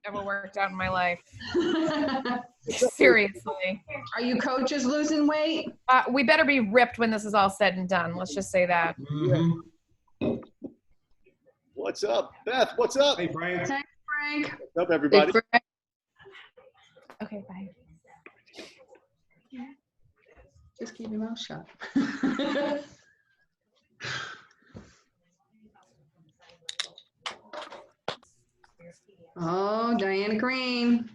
ever worked out in my life. Seriously. Are you coaches losing weight? We better be ripped when this is all said and done. Let's just say that. Mm-hmm. What's up, Beth? What's up? Hey, Frank. Thanks, Frank. What's up, everybody? Okay, bye. Just keep your mouth shut. Oh, Diana Green.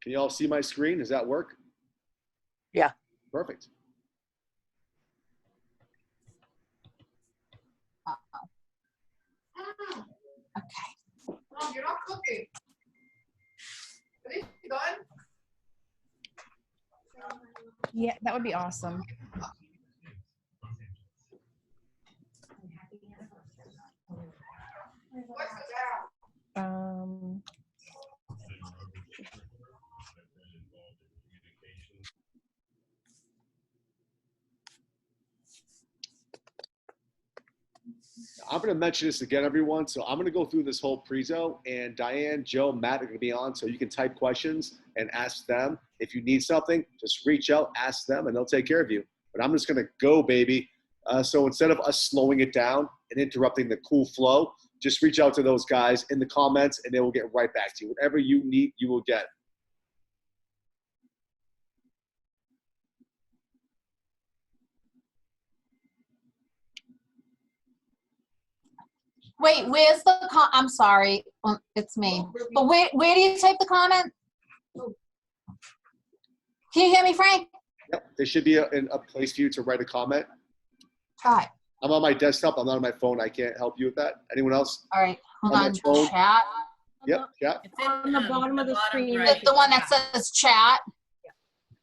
Can you all see my screen? Does that work? Yeah. Perfect. Okay. Mom, you're not cooking. Are you done? Yeah, that would be awesome. I'm going to mention this again, everyone. So I'm going to go through this whole prezo, and Diane, Joe, Matt are going to be on, so you can type questions and ask them. If you need something, just reach out, ask them, and they'll take care of you. But I'm just going to go, baby. So instead of us slowing it down and interrupting the cool flow, just reach out to those guys in the comments, and they will get right back to you. Whatever you need, you will get. Wait, where's the I'm sorry, it's me. But where do you type the comment? Can you hear me, Frank? Yep, there should be a place for you to write a comment. All right. I'm on my desktop. I'm not on my phone. I can't help you with that. Anyone else? All right. Hold On on. my phone? Chat. Yep, chat. It's on the bottom of the screen. Right. The one that says chat.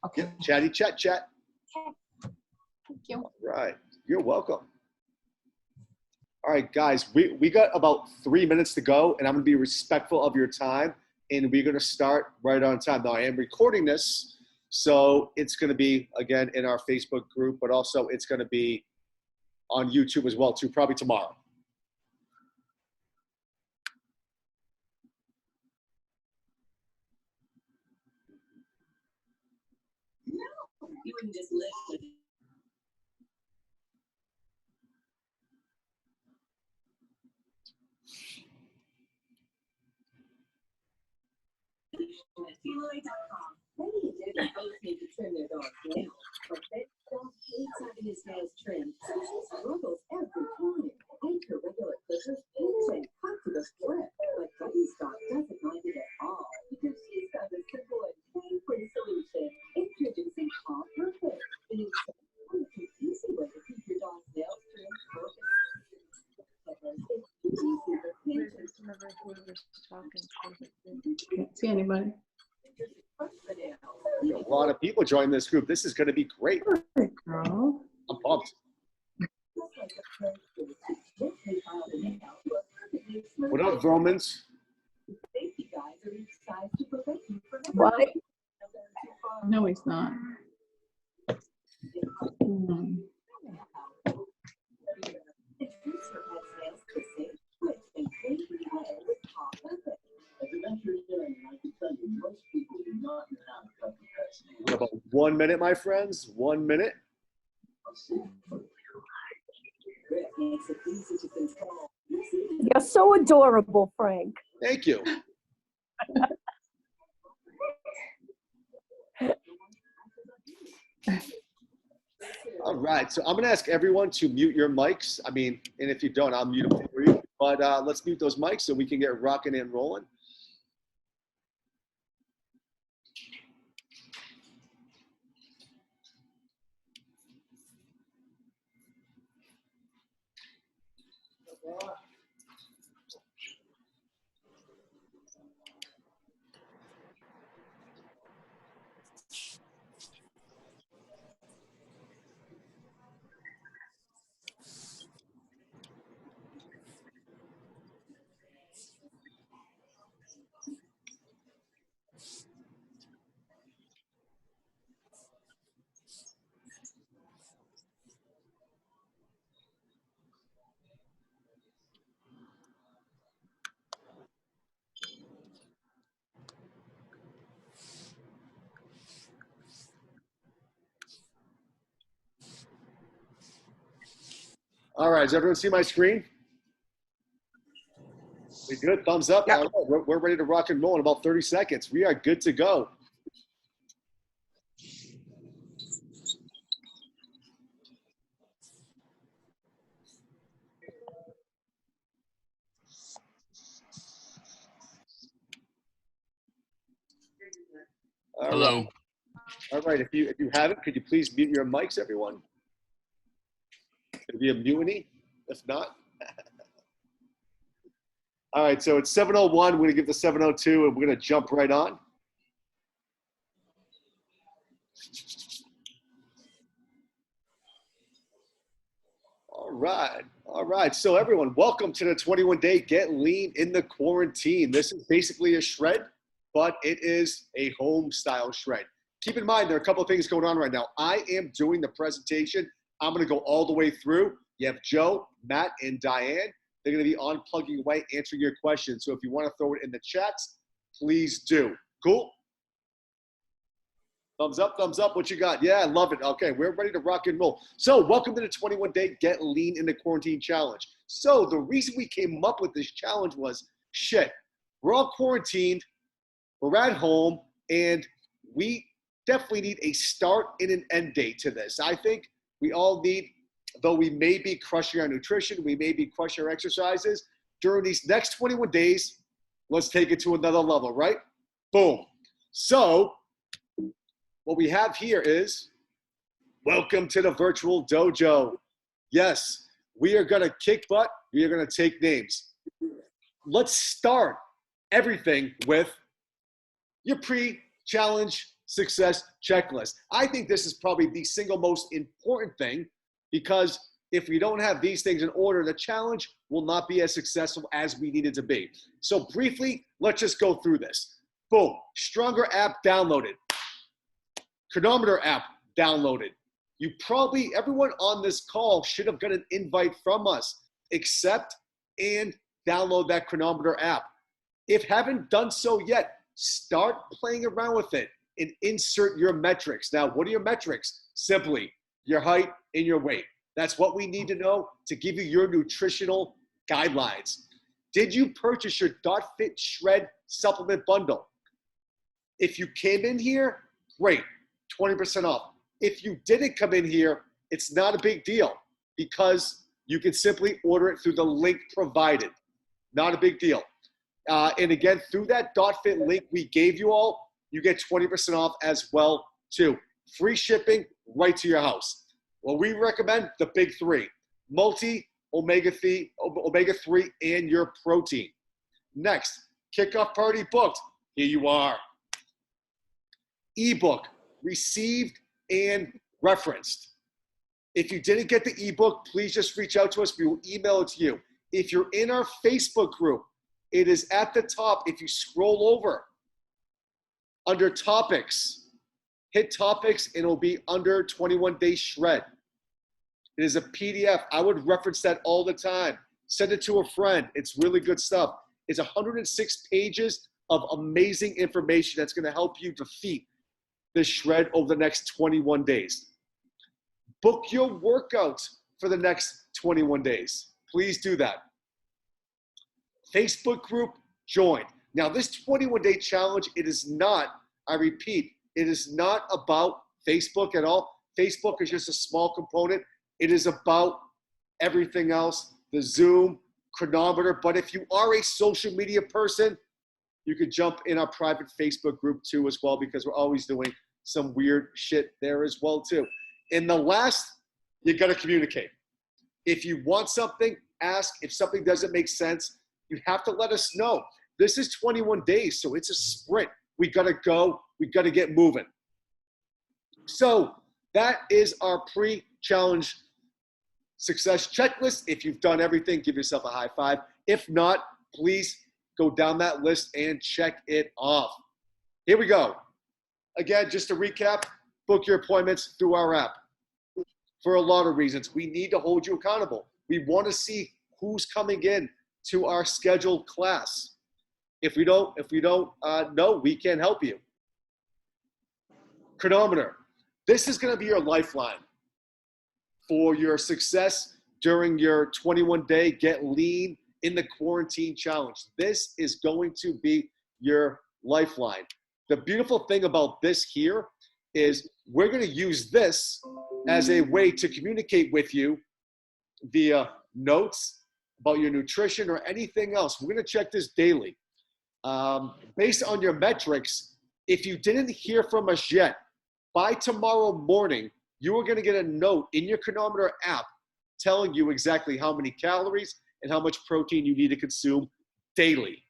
Okay. Yep, chatty chat chat. Okay. Thank you. All right. You're welcome. All right, guys, we got about 3 minutes to go, and I'm going to be respectful of your time, and we're going to start right on time. Now, I am recording this, so it's going to be, again, in our Facebook group, but also it's going to be on YouTube as well, too, probably tomorrow. No, you wouldn't just listen. Deloitte.com. Many Egyptian folks need to trim their dog's nails, but they don't hate having his nails trimmed. So she struggles every time. Take her regular clippers, pinch and cut to the split. But Buddy Stock doesn't mind it at all because she's got a simple and pain-free solution. Introducing Paw Perfect. The new simple and easy way to keep your dog's nails trimmed perfect. Can't see anybody. A lot of people join this group. This is going to be great. Girl. I'm pumped. What up, Romans? What? No, he's not. About 1 minute, my friends. 1 minute. You're so adorable, Frank. Thank you. All right, so I'm going to ask everyone to mute your mics. I mean, and if you don't, I'll mute them for you. But let's mute those mics so we can get rocking and rolling. All right, does everyone see my screen? We good? Thumbs up? Yep. All right, we're ready to rock and roll in about 30 seconds. We are good to go. All right. Hello. All right, if you haven't, could you please mute your mics, everyone? Could it be a mutiny? If not. All right, so it's 7:01. We're going to give the 7:02, and we're going to jump right on. All right. All right. So everyone, welcome to the 21-day Get Lean in the Quarantine. This is basically a shred, but it is a home style shred. Keep in mind, there are a couple of things going on right now. I am doing the presentation. I'm going to go all the way through. You have Joe, Matt, and Diane. They're going to be on plugging away, answering your questions. So if you want to throw it in the chats, please do. Cool? Thumbs up, what you got? Yeah, I love it. Okay, we're ready to rock and roll. So welcome to the 21-day Get Lean in the Quarantine Challenge. So the reason we came up with this challenge was, shit, we're all quarantined, we're at home, and we definitely need a start and an end date to this. I think we all need, though we may be crushing our nutrition, we may be crushing our exercises, during these next 21 days, let's take it to another level, right? Boom. So what we have here is, welcome to the virtual dojo. Yes, we are going to kick butt. We are going to take names. Let's start everything with your pre-challenge success checklist. I think this is probably the single most important thing, because if we don't have these things in order, the challenge will not be as successful as we need it to be. So briefly, let's just go through this. Boom, Stronger app downloaded. Chronometer app downloaded. You probably, everyone on this call should have got an invite from us. Accept and download that Chronometer app. If haven't done so yet, start playing around with it and insert your metrics. Now, what are your metrics? Simply your height and your weight. That's what we need to know to give you your nutritional guidelines. Did you purchase your .fit Shred supplement bundle? If you came in here, great, 20% off. If you didn't come in here, it's not a big deal, because you can simply order it through the link provided. Not a big deal. And again, through that .fit link we gave you all, you get 20% off as well too. Free shipping right to your house. Well, we recommend the big three: multi, omega-3, and your protein. Next, kickoff party booked. Here you are. Ebook received and referenced. If you didn't get the ebook, please just reach out to us. We will email it to you. If you're in our Facebook group, it is at the top. If you scroll over under topics, hit topics, and it'll be under 21-day shred. It is a PDF. I would reference that all the time. Send it to a friend. It's really good stuff. It's 106 pages of amazing information that's going to help you defeat this shred over the next 21 days. Book your workouts for the next 21 days. Please do that. Facebook group joined. Now, this 21-day challenge, it is not, I repeat, it is not about Facebook at all. Facebook is just a small component. It is about everything else, the Zoom, Chronometer. But if you are a social media person, you could jump in our private Facebook group too as well, because we're always doing some weird shit there as well too. And the last, you gotta communicate. If you want something, ask. If something doesn't make sense, you have to let us know. This is 21 days, so it's a sprint. We gotta go, we gotta get moving. So that is our pre-challenge success checklist. If you've done everything, give yourself a high five. If not, please go down that list and check it off. Here we go. Again, just to recap, book your appointments through our app. For a lot of reasons, we need to hold you accountable. We want to see who's coming in to our scheduled class. If we don't know, we can help you. Chronometer. This is going to be your lifeline for your success during your 21-day Get Lean in the Quarantine Challenge. This is going to be your lifeline. The beautiful thing about this here is we're going to use this as a way to communicate with you via notes about your nutrition or anything else. We're going to check this daily. Based on your metrics, if you didn't hear from us yet, by tomorrow morning, you are going to get a note in your Chronometer app telling you exactly how many calories and how much protein you need to consume daily.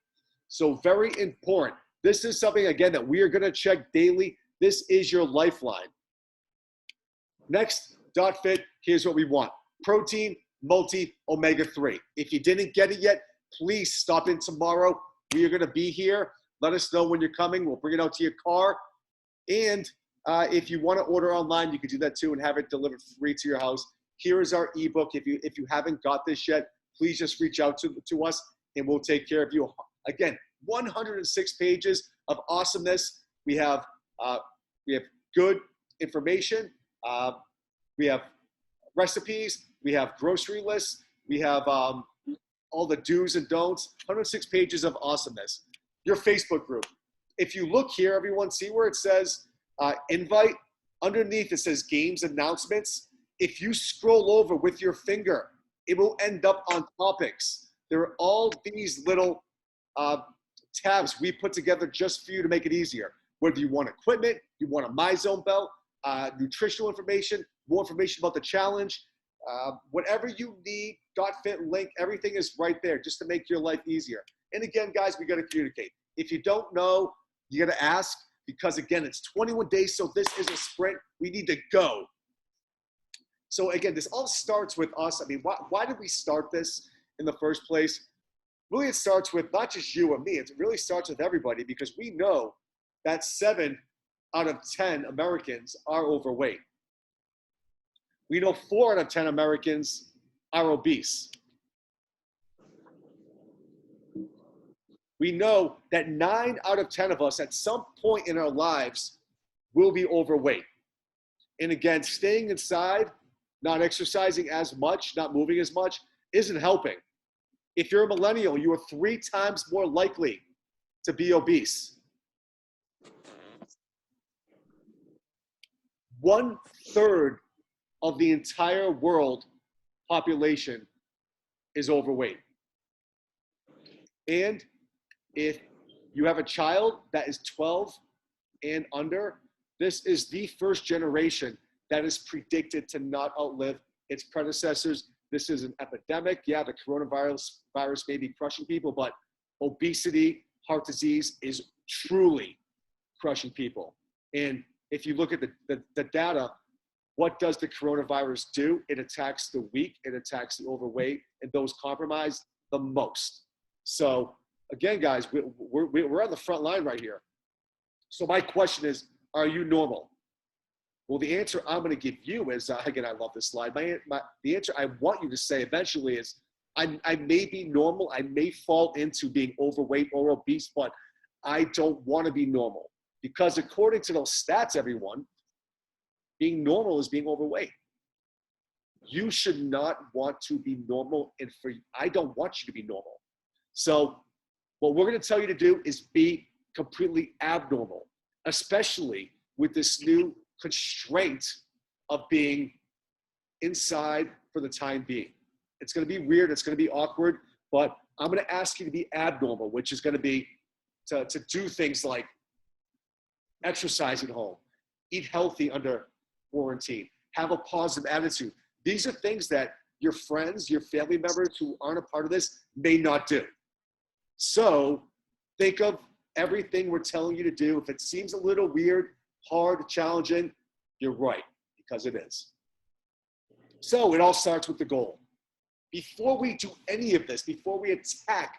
So very important. This is something, again, that we are going to check daily. This is your lifeline. Next, .fit, here's what we want. Protein, multi, omega-3. If you didn't get it yet, please stop in tomorrow. We are going to be here. Let us know when you're coming. We'll bring it out to your car. And if you want to order online, you can do that too and have it delivered free to your house. Here is our ebook. If you haven't got this yet, please just reach out to us and we'll take care of you. Again, 106 pages of awesomeness. We have good information. We have recipes. We have grocery lists. We have all the do's and don'ts. 106 pages of awesomeness. Your Facebook group. If you look here, everyone, see where it says invite? Underneath it says games announcements. If you scroll over with your finger, it will end up on topics. There are all these little tabs we put together just for you to make it easier. Whether you want equipment, you want a MyZone belt, nutritional information, more information about the challenge, whatever you need, .fit link, everything is right there just to make your life easier. And again, guys, we got to communicate. If you don't know, you got to ask because, again, it's 21 days, so this is a sprint. We need to go. So, again, this all starts with us. I mean, why did we start this in the first place? Really, it starts with not just you and me. It really starts with everybody because we know that 7 out of 10 Americans are overweight. We know 4 out of 10 Americans are obese. We know that 9 out of 10 of us at some point in our lives will be overweight. And again, staying inside, not exercising as much, not moving as much, isn't helping. If you're a millennial, you are 3 times more likely to be obese. 1/3 of the entire world population is overweight. And if you have a child that is 12 and under, this is the first generation that is predicted to not outlive its predecessors. This is an epidemic. Yeah, the coronavirus may be crushing people, but obesity, heart disease is truly crushing people. And if you look at the data, what does the coronavirus do? It attacks the weak, it attacks the overweight, and those compromised the most. So again, guys, we're on the front line right here. So my question is, are you normal? Well, the answer I'm going to give you is, again, I love this slide. The answer I want you to say eventually is, I may be normal. I may fall into being overweight or obese, but I don't want to be normal. Because according to those stats, everyone, being normal is being overweight. You should not want to be normal, and I don't want you to be normal. So what we're going to tell you to do is be completely abnormal, especially with this new constraint of being inside for the time being. It's going to be weird. It's going to be awkward, but I'm going to ask you to be abnormal, which is going to be to do things like exercise at home, eat healthy under quarantine, have a positive attitude. These are things that your friends, your family members who aren't a part of this may not do. So think of everything we're telling you to do. If it seems a little weird, hard, challenging, you're right, because it is. So it all starts with the goal. Before we do any of this, before we attack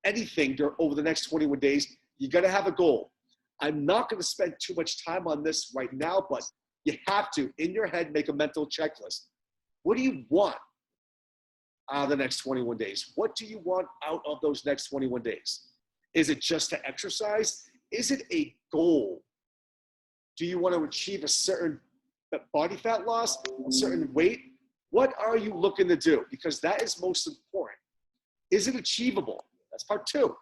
anything over the next 21 days, you got to have a goal. I'm not going to spend too much time on this right now, but you have to, in your head, make a mental checklist. What do you want out of the next 21 days? What do you want out of those next 21 days? Is it just to exercise? Is it a goal? Do you want to achieve a certain body fat loss, a certain weight? What are you looking to do? Because that is most important. Is it achievable? That's part 2.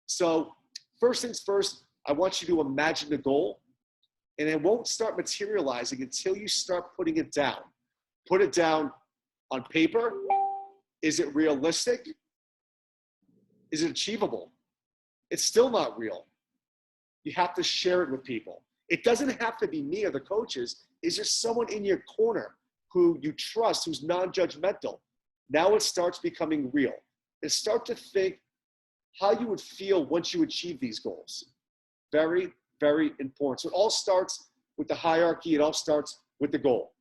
So first things first, I want you to imagine the goal, and it won't start materializing until you start putting it down. Put it down on paper. Is it realistic? Is it achievable? It's still not real. You have to share it with people. It doesn't have to be me or the coaches. Is there someone in your corner who you trust, who's non-judgmental? Now it starts becoming real. And start to think how you would feel once you achieve these goals. Very, very important. So it all starts with the hierarchy. It all starts with the goal.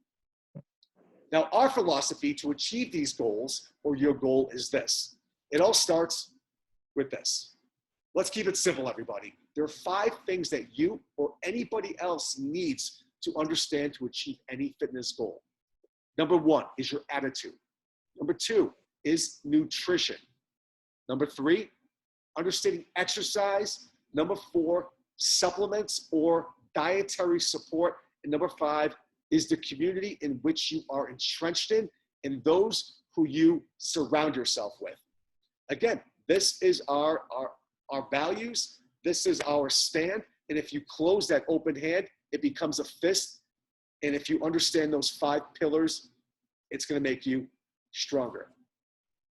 Now, our philosophy to achieve these goals, or your goal, is this. It all starts with this. Let's keep it simple, everybody. There are 5 things that you or anybody else needs to understand to achieve any fitness goal. Number 1 is your attitude. Number 2 is nutrition. Number 3, understanding exercise. Number 4, supplements or dietary support. And number 5 is the community in which you are entrenched in and those who you surround yourself with. Again, this is our values. This is our stand. And if you close that open hand, it becomes a fist. And if you understand those 5 pillars, it's going to make you stronger.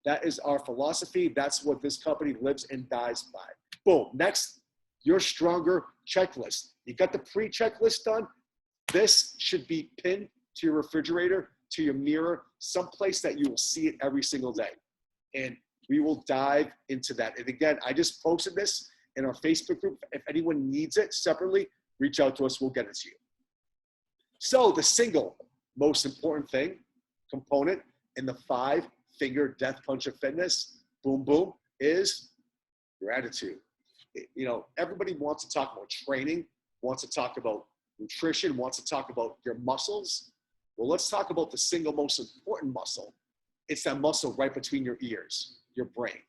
That is our philosophy. That's what this company lives and dies by. Boom. Next, your stronger checklist. You got the pre-checklist done. This should be pinned to your refrigerator, to your mirror, someplace that you will see it every single day. And we will dive into that. And again, I just posted this in our Facebook group. If anyone needs it separately, reach out to us. We'll get it to you. So the single most important component in the 5-finger death punch of fitness, boom, boom, is your attitude. You know, everybody wants to talk about training, wants to talk about nutrition, wants to talk about your muscles. Well, let's talk about the single most important muscle. It's that muscle right between your ears, your brain.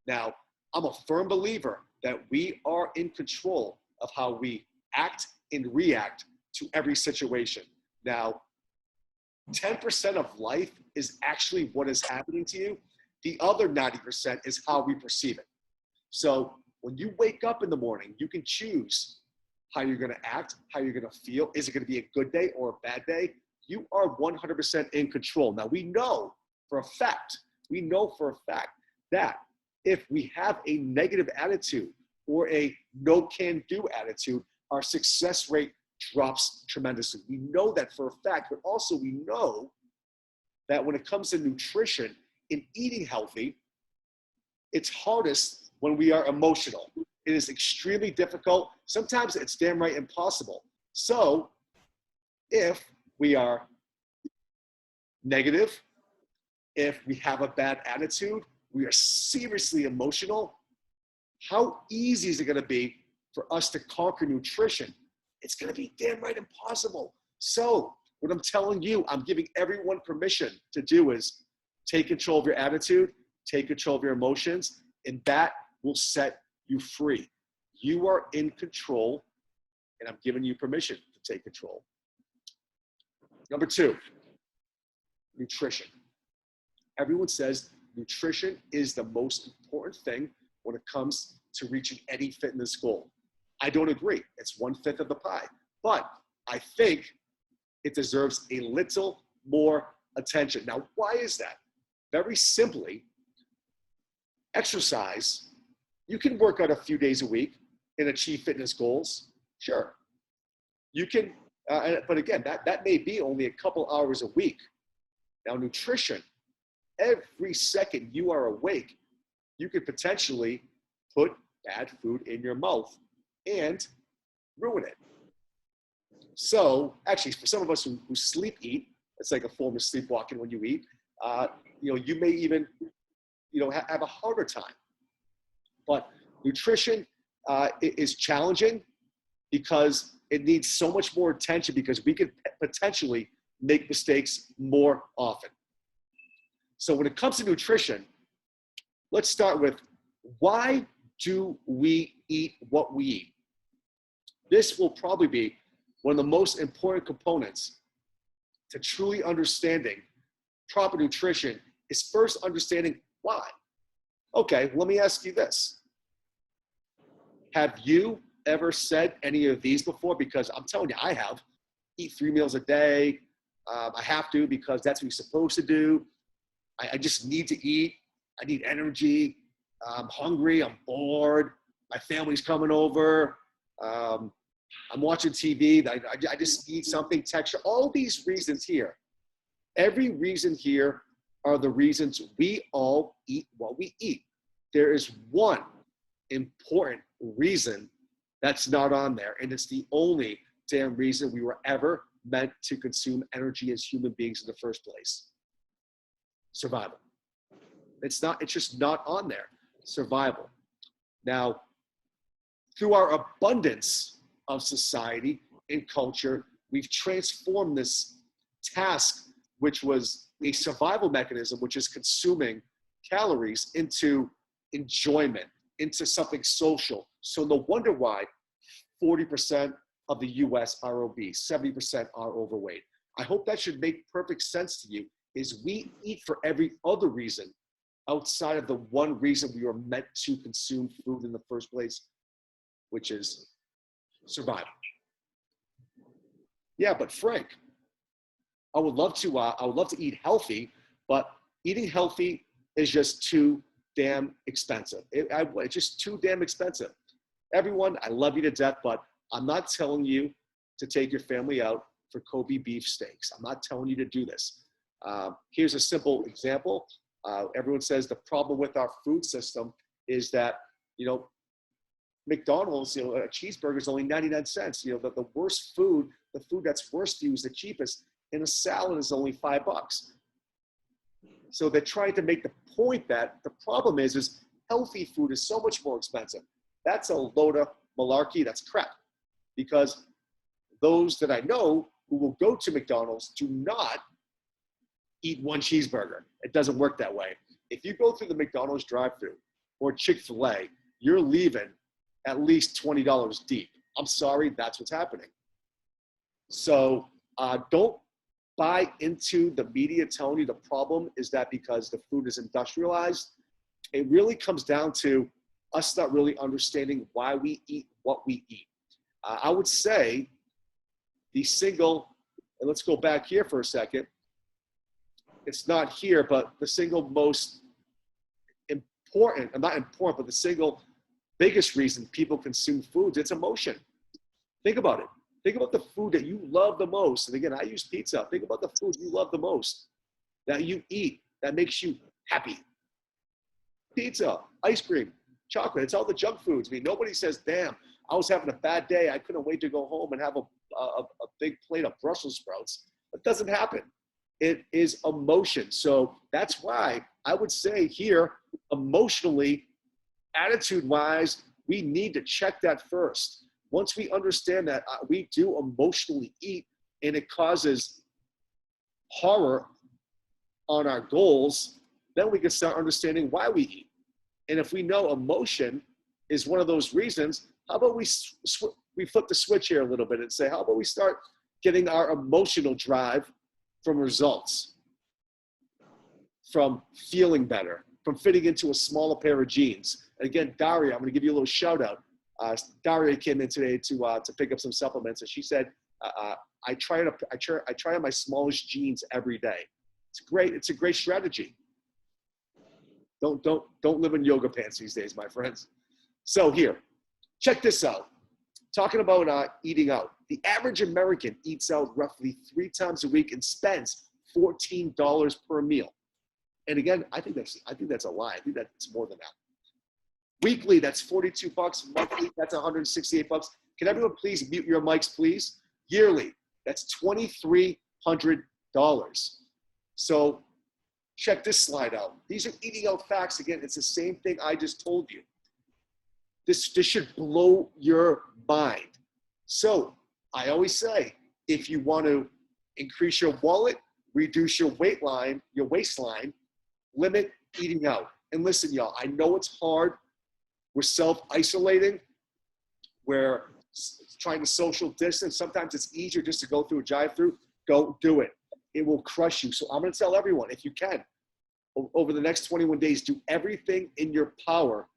Now, I'm a firm believer that we are in control of how we act and react to every situation. Now, 10% of life is actually what is happening to you. The other 90% is how we perceive it. So when you wake up in the morning, you can choose how you're going to act, how you're going to feel. Is it going to be a good day or a bad day? You are 100% in control. Now, we know for a fact that if we have a negative attitude or a no can do attitude, our success rate drops tremendously. We know that for a fact, but also we know that when it comes to nutrition and eating healthy, it's hardest when we are emotional. It is extremely difficult. Sometimes it's damn right impossible. So if we are negative, if we have a bad attitude, we are seriously emotional, how easy is it going to be for us to conquer nutrition? It's going to be damn right impossible. So what I'm telling you, I'm giving everyone permission to do is take control of your attitude, take control of your emotions, and that will set you free. You are in control, and I'm giving you permission to take control. Number 2, nutrition. Everyone says nutrition is the most important thing when it comes to reaching any fitness goal. I don't agree. It's 1/5 of the pie, but I think it deserves a little more attention. Now, why is that? Very simply, exercise. You can work out a few days a week and achieve fitness goals. Sure. You can, but again, that may be only a couple hours a week. Now, nutrition, every second you are awake, you could potentially put bad food in your mouth and ruin it. So actually, for some of us who sleep eat, it's like a form of sleepwalking when you eat, you may even, have a harder time. But nutrition is challenging because it needs so much more attention because we could potentially make mistakes more often. So when it comes to nutrition, let's start with why do we eat what we eat? This will probably be one of the most important components to truly understanding proper nutrition is first understanding why. Okay, let me ask you this. Have you ever said any of these before? Because I'm telling you, I have. Eat 3 meals a day. I have to because that's what you're supposed to do. I just need to eat. I need energy. I'm hungry. I'm bored. My family's coming over. I'm watching TV. I just need something, texture. All these reasons here. Every reason here are the reasons we all eat what we eat. There is one important reason that's not on there, and it's the only damn reason we were ever meant to consume energy as human beings in the first place. Survival. It's just not on there. Survival. Now, through our abundance of society and culture, we've transformed this task, which was a survival mechanism, which is consuming calories, into enjoyment, into something social. So no wonder why 40% of the US are obese, 70% are overweight. I hope that should make perfect sense to you, is we eat for every other reason outside of the one reason we were meant to consume food in the first place, which is survival. Yeah, but Frank, I would love to eat healthy, but eating healthy is just too damn expensive. It's just too damn expensive. Everyone, I love you to death, but I'm not telling you to take your family out for Kobe beef steaks. I'm not telling you to do this. Here's a simple example. Everyone says the problem with our food system is that, McDonald's, a cheeseburger is only 99 cents. The worst food, the food that's worst for you is the cheapest, and a salad is only $5. So they're trying to make the point that the problem is healthy food is so much more expensive. That's a load of malarkey. That's crap. Because those that I know who will go to McDonald's do not eat one cheeseburger. It doesn't work that way. If you go through the McDonald's drive-thru or Chick-fil-A, you're leaving at least $20 deep. I'm sorry, that's what's happening. So don't buy into the media telling you the problem is that because the food is industrialized. It really comes down to us not really understanding why we eat what we eat. I would say and let's go back here for a second. It's not here, but the single most important, not important, but the single biggest reason people consume foods, it's emotion. Think about it. Think about the food that you love the most. And again, I use pizza. Think about the food you love the most, that you eat, that makes you happy. Pizza, ice cream, chocolate, it's all the junk foods. Nobody says, damn, I was having a bad day. I couldn't wait to go home and have a big plate of Brussels sprouts. That doesn't happen. It is emotion. So that's why I would say here, emotionally, attitude-wise, we need to check that first. Once we understand that we do emotionally eat and it causes horror on our goals, then we can start understanding why we eat. And if we know emotion is one of those reasons, how about we flip the switch here a little bit and say, how about we start getting our emotional drive from results, from feeling better, from fitting into a smaller pair of jeans. And again, Daria, I'm going to give you a little shout out. Daria came in today to pick up some supplements, and she said, I try on my smallest jeans every day. It's great. It's a great strategy. Don't live in yoga pants these days, my friends. So here, check this out. Talking about eating out. The average American eats out roughly 3 times a week and spends $14 per meal. And again, I think that's a lie. I think that's more than that. Weekly, that's $42. Monthly, that's $168. Can everyone please mute your mics, please? Yearly, that's $2,300. So check this slide out. These are eating out facts. Again, it's the same thing I just told you. This should blow your mind. So I always say, if you want to increase your wallet, reduce your waistline, limit eating out. And listen, y'all, I know it's hard. We're self-isolating. We're trying to social distance. Sometimes it's easier just to go through a drive-through. Don't do it. it will crush you. So I'm going to tell everyone, if you can, over the next 21 days, do everything in your power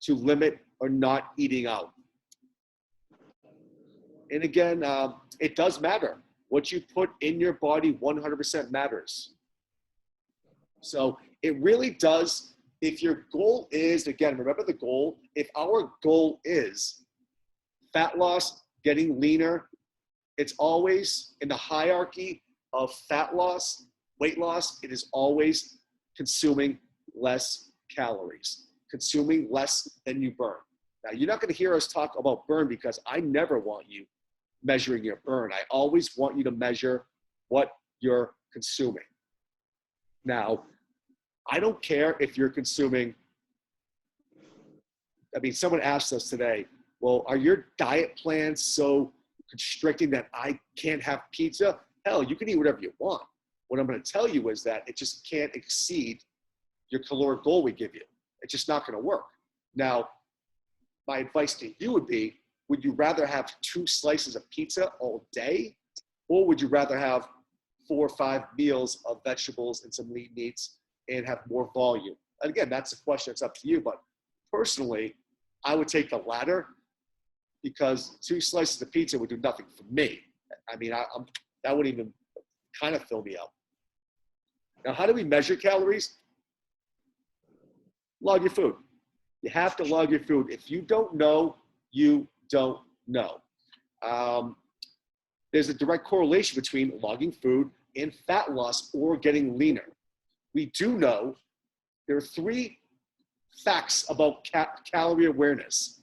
to limit or not eating out. And again, it does matter. What you put in your body 100% matters. So it really does. If your goal is, again, remember the goal. If our goal is fat loss, getting leaner, it's always in the hierarchy of fat loss, weight loss, it is always consuming less calories, consuming less than you burn. Now, you're not going to hear us talk about burn because I never want you measuring your burn. I always want you to measure what you're consuming. Now, I don't care if you're consuming, I mean, someone asked us today, well, are your diet plans so constricting that I can't have pizza? Hell, you can eat whatever you want. What I'm going to tell you is that it just can't exceed your caloric goal we give you. It's just not going to work. Now, my advice to you would be, would you rather have 2 slices of pizza all day? Or would you rather have 4 or 5 meals of vegetables and some lean meats and have more volume? And again, that's a question that's up to you. But personally, I would take the latter because 2 slices of pizza would do nothing for me. I mean, that wouldn't even kind of fill me up. Now, how do we measure calories? Log your food. You have to log your food. If you don't know, you don't know. There's a direct correlation between logging food and fat loss or getting leaner. We do know there are 3 facts about calorie awareness.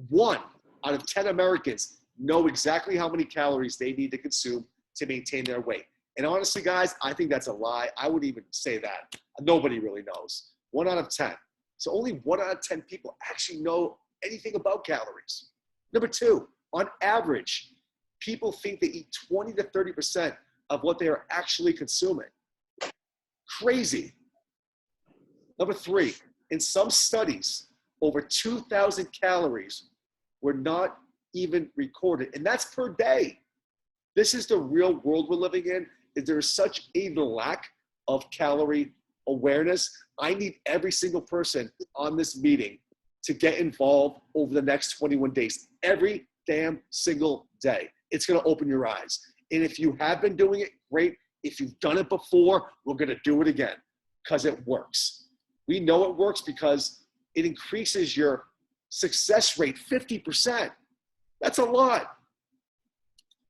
1 out of 10 Americans know exactly how many calories they need to consume to maintain their weight. And honestly, guys, I think that's a lie. I would even say that. Nobody really knows. 1 out of 10. So only 1 out of 10 people actually know anything about calories. Number 2, on average, people think they eat 20 to 30% of what they are actually consuming. Crazy. Number 3, in some studies, over 2,000 calories were not even recorded, and that's per day. This is the real world we're living in. There's such a lack of calorie awareness. I need every single person on this meeting to get involved over the next 21 days, every damn single day. It's going to open your eyes. And if you have been doing it, great. If you've done it before, we're going to do it again because it works. We know it works because it increases your success rate 50%. That's a lot.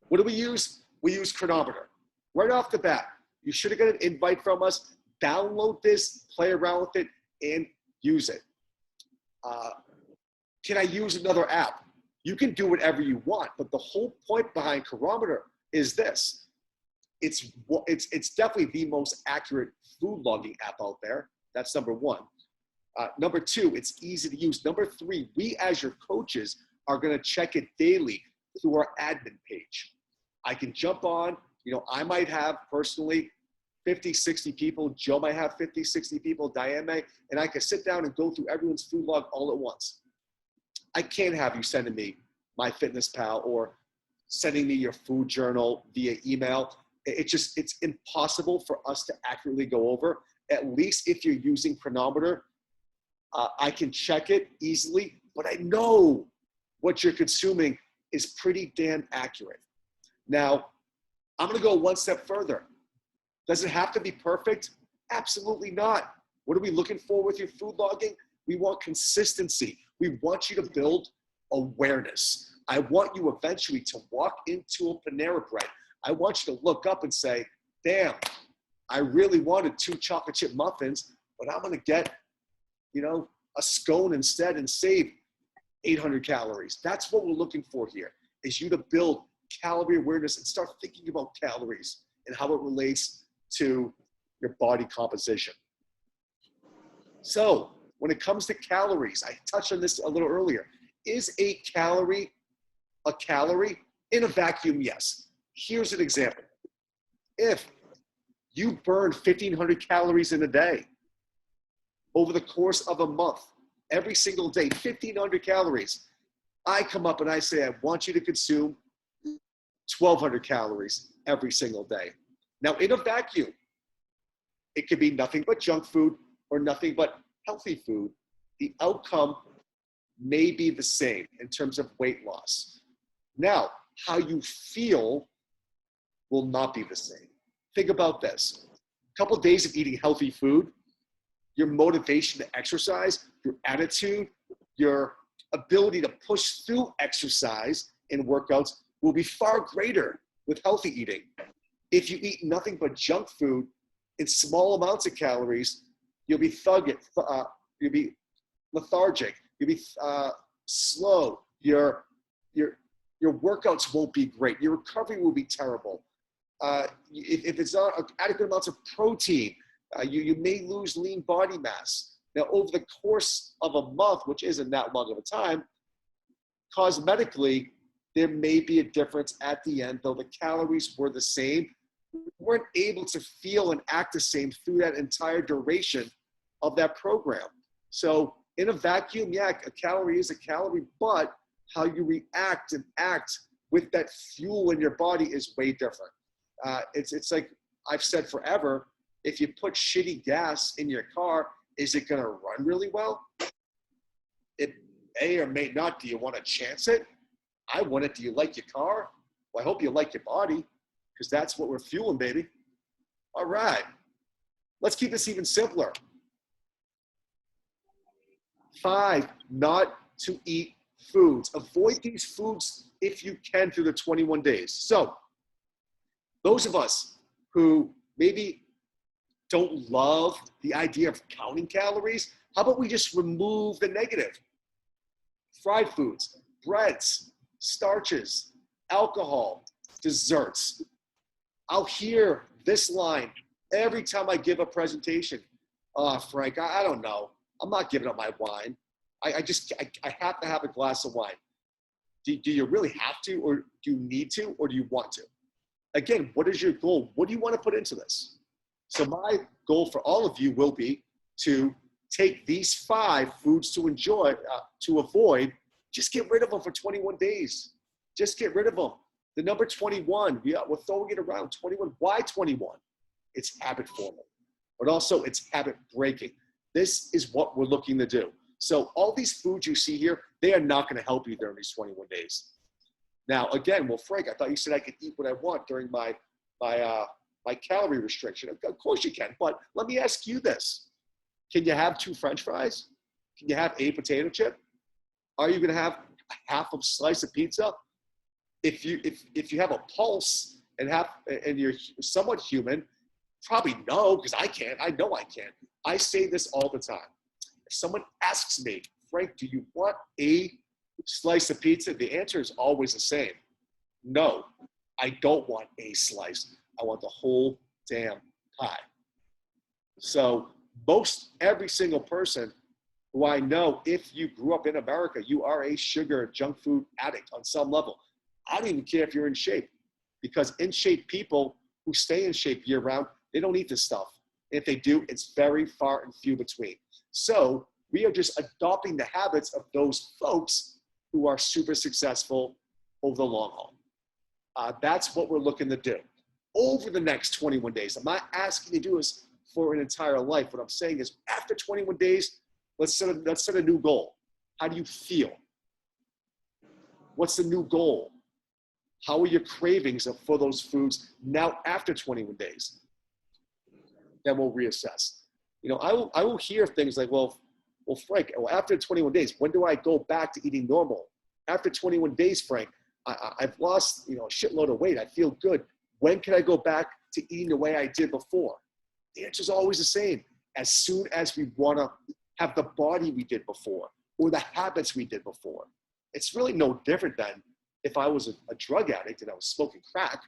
What do we use? We use Chronometer. Right off the bat, you should have got an invite from us. Download this, play around with it, and use it. Can I use another app? You can do whatever you want, but the whole point behind Chronometer is this. It's definitely the most accurate food logging app out there. That's number 1. Number 2, it's easy to use. Number 3, we as your coaches are going to check it daily through our admin page. I can jump on, I might have personally 50, 60 people. Joe might have 50, 60 people, Diane may, and I can sit down and go through everyone's food log all at once. I can't have you sending me MyFitnessPal or sending me your food journal via email. It's impossible for us to accurately go over. At least if you're using Chronometer, I can check it easily, but I know what you're consuming is pretty damn accurate. Now, I'm going to go one step further. Does it have to be perfect? Absolutely not. What are we looking for with your food logging? We want consistency. We want you to build awareness. I want you eventually to walk into a Panera Bread. I want you to look up and say, damn, I really wanted 2 chocolate chip muffins, but I'm going to get, a scone instead and save 800 calories. That's what we're looking for here, is you to build calorie awareness and start thinking about calories and how it relates to your body composition. So when it comes to calories, I touched on this a little earlier. Is a calorie a calorie? In a vacuum, yes. Here's an example. If you burn 1,500 calories in a day over the course of a month, every single day, 1,500 calories, I come up and I say, I want you to consume 1,200 calories every single day. Now, in a vacuum, it could be nothing but junk food or nothing but healthy food. The outcome may be the same in terms of weight loss. Now, how you feel will not be the same. Think about this. A couple of days of eating healthy food, your motivation to exercise, your attitude, your ability to push through exercise and workouts will be far greater with healthy eating. If you eat nothing but junk food in small amounts of calories, you'll be you'll be lethargic, you'll be slow, your workouts won't be great, your recovery will be terrible. If it's not adequate amounts of protein, you may lose lean body mass. Now, over the course of a month, which isn't that long of a time, cosmetically, there may be a difference at the end, though the calories were the same. We weren't able to feel and act the same through that entire duration of that program. So in a vacuum, yeah, a calorie is a calorie, but how you react and act with that fuel in your body is way different. It's like I've said forever, if you put shitty gas in your car, is it gonna run really well? It may or may not. Do you wanna chance it? I want it. Do you like your car? Well, I hope you like your body, because that's what we're fueling, baby. All right, let's keep this even simpler. 5, not to eat foods. Avoid these foods if you can through the 21 days. So those of us who maybe don't love the idea of counting calories, how about we just remove the negative? Fried foods, breads, starches, alcohol, desserts. I'll hear this line every time I give a presentation. Frank, I don't know. I'm not giving up my wine. I have to have a glass of wine. Do you really have to, or do you need to, or do you want to? Again, what is your goal? What do you want to put into this? So my goal for all of you will be to take these 5 foods to enjoy, to avoid, just get rid of them for 21 days. Just get rid of them. The number 21, we're throwing it around, 21. Why 21? It's habit forming, but also it's habit breaking. This is what we're looking to do. So all these foods you see here, they are not going to help you during these 21 days. Now, again, well, Frank, I thought you said I could eat what I want during my calorie restriction. Of course you can, but let me ask you this. Can you have 2 French fries? Can you have a potato chip? Are you going to have a half a slice of pizza? If you have a pulse and you're somewhat human, probably no, because I can't. I know I can't. I say this all the time. If someone asks me, Frank, do you want a slice of pizza? The answer is always the same. No, I don't want a slice. I want the whole damn pie. So every single person who I know, if you grew up in America, you are a sugar junk food addict on some level. I don't even care if you're in shape, because in shape people who stay in shape year round, they don't eat this stuff. If they do, it's very far and few between. So we are just adopting the habits of those folks who are super successful over the long haul. That's what we're looking to do over the next 21 days. I'm not asking you to do this for an entire life. What I'm saying is after 21 days, let's set a new goal. How do you feel? What's the new goal? How are your cravings for those foods now after 21 days? Then we'll reassess. You know, I will hear things like, well, Frank, after 21 days, when do I go back to eating normal? After 21 days, Frank, I've lost, a shitload of weight. I feel good. When can I go back to eating the way I did before? The answer is always the same. As soon as we want to have the body we did before, or the habits we did before. It's really no different than if I was a drug addict and I was smoking crack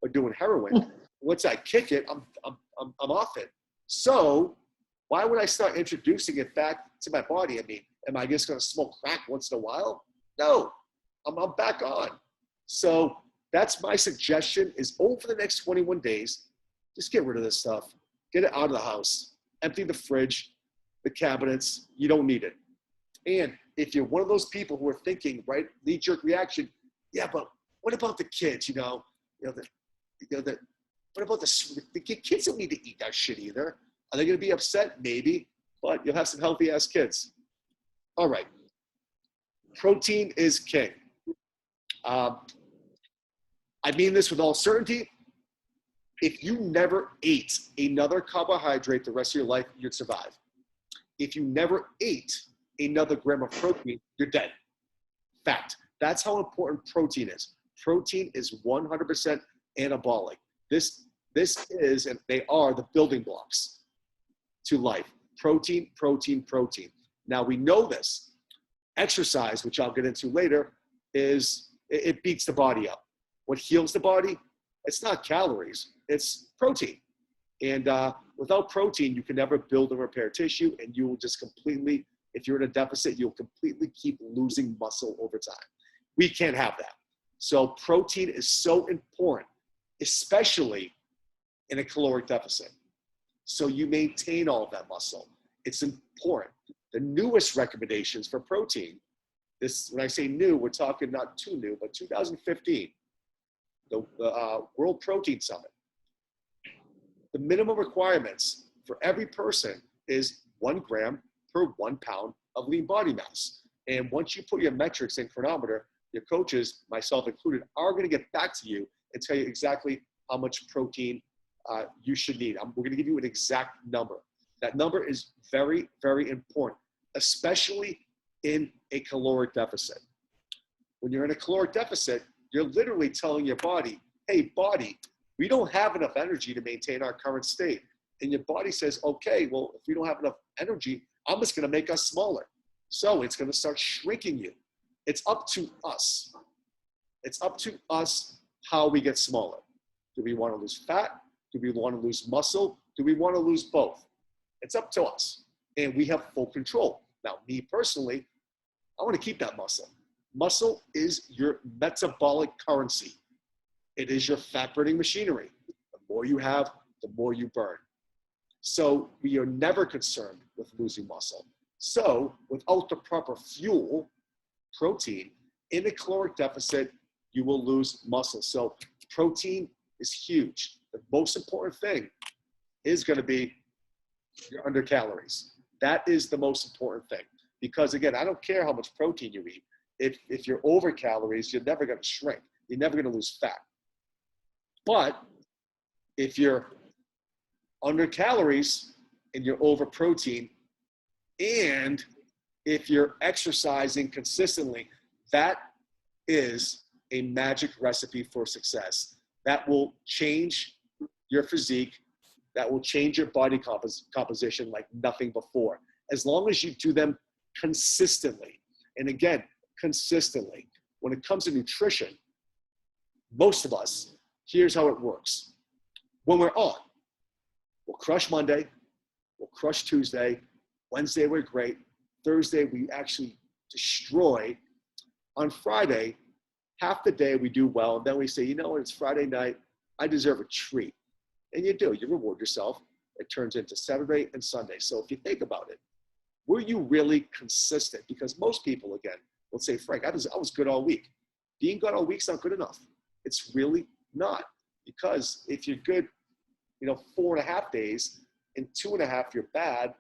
or doing heroin. Once I kick it, I'm off it. So why would I start introducing it back to my body? I mean, am I just going to smoke crack once in a while? No, I'm back on. So that's my suggestion, is over the next 21 days, just get rid of this stuff. Get it out of the house. Empty the fridge, the cabinets. You don't need it. And if you're one of those people who are thinking, right, knee-jerk reaction, yeah, but what about the kids, the What about the kids don't need to eat that shit either. Are they going to be upset? Maybe, but you'll have some healthy ass kids. All right. Protein is king. I mean this with all certainty. If you never ate another carbohydrate the rest of your life, you'd survive. If you never ate another gram of protein, you're dead. Fact. That's how important protein is. Protein is 100% anabolic. This is, and they are the building blocks to life. Protein, protein, protein. Now we know this. Exercise, which I'll get into later, it beats the body up. What heals the body? It's not calories, it's protein. And without protein, you can never build and repair tissue, and you will just completely, if you're in a deficit, you'll completely keep losing muscle over time. We can't have that. So protein is so important, especially in a caloric deficit. So you maintain all of that muscle. It's important. The newest recommendations for protein, when I say new, we're talking not too new, but 2015, the World Protein Summit. The minimum requirements for every person is 1 gram per 1 pound of lean body mass. And once you put your metrics in Chronometer, your coaches, myself included, are going to get back to you and tell you exactly how much protein you should need. We're going to give you an exact number. That number is very, very important, especially in a caloric deficit. When you're in a caloric deficit, you're literally telling your body, hey, body, we don't have enough energy to maintain our current state. And your body says, okay, well, if we don't have enough energy, I'm just going to make us smaller. So it's going to start shrinking you. It's up to us. It's up to us how we get smaller. Do we want to lose fat? Do we want to lose muscle? Do we want to lose both? It's up to us. And we have full control. Now, me personally, I want to keep that muscle. Muscle is your metabolic currency. It is your fat burning machinery. The more you have, the more you burn. So we are never concerned with losing muscle. So without the proper fuel, protein, in a caloric deficit, you will lose muscle. So protein is huge. The most important thing is going to be you're under calories. That is the most important thing. Because again, I don't care how much protein you eat. If you're over calories, you're never going to shrink. You're never going to lose fat. But if you're under calories and you're over protein, and if you're exercising consistently, that is a magic recipe for success. That will change your physique. That will change your body composition like nothing before. As long as you do them consistently. And again, consistently. When it comes to nutrition, most of us, here's how it works. When we're on, we'll crush Monday, we'll crush Tuesday, Wednesday we're great, Thursday we actually destroy. On Friday, half the day we do well, and then we say, you know what, it's Friday night, I deserve a treat. And you do, you reward yourself. It turns into Saturday and Sunday. So if you think about it, were you really consistent? Because most people, again, will say, Frank, I was good all week. Being good all week's not good enough. It's really not. Because if you're good, 4.5 days, and 2.5 you're bad,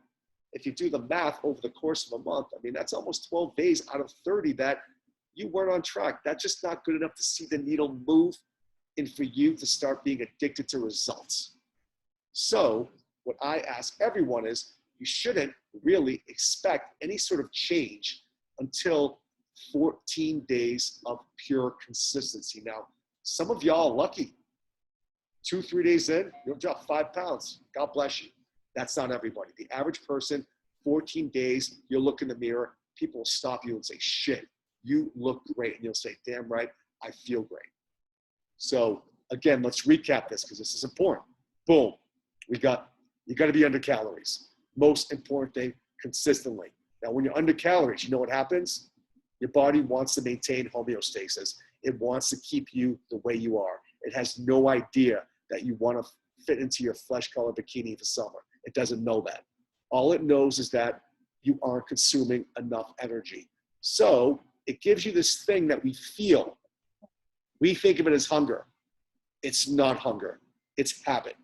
if you do the math over the course of a month, I mean, that's almost 12 days out of 30 that you weren't on track. That's just not good enough to see the needle move and for you to start being addicted to results. So what I ask everyone is, you shouldn't really expect any sort of change until 14 days of pure consistency. Now, some of y'all are lucky. 2-3 days in, you'll drop 5 pounds. God bless you. That's not everybody. The average person, 14 days, you'll look in the mirror, people will stop you and say, shit, you look great. And you'll say, damn right, I feel great. So again, let's recap this because this is important. Boom. You got to be under calories. Most important thing, consistently. Now, when you're under calories, you know what happens? Your body wants to maintain homeostasis. It wants to keep you the way you are. It has no idea that you want to fit into your flesh-colored bikini for summer. It doesn't know that. All it knows is that you aren't consuming enough energy. So it gives you this thing that we feel. We think of it as hunger. It's not hunger. It's habit.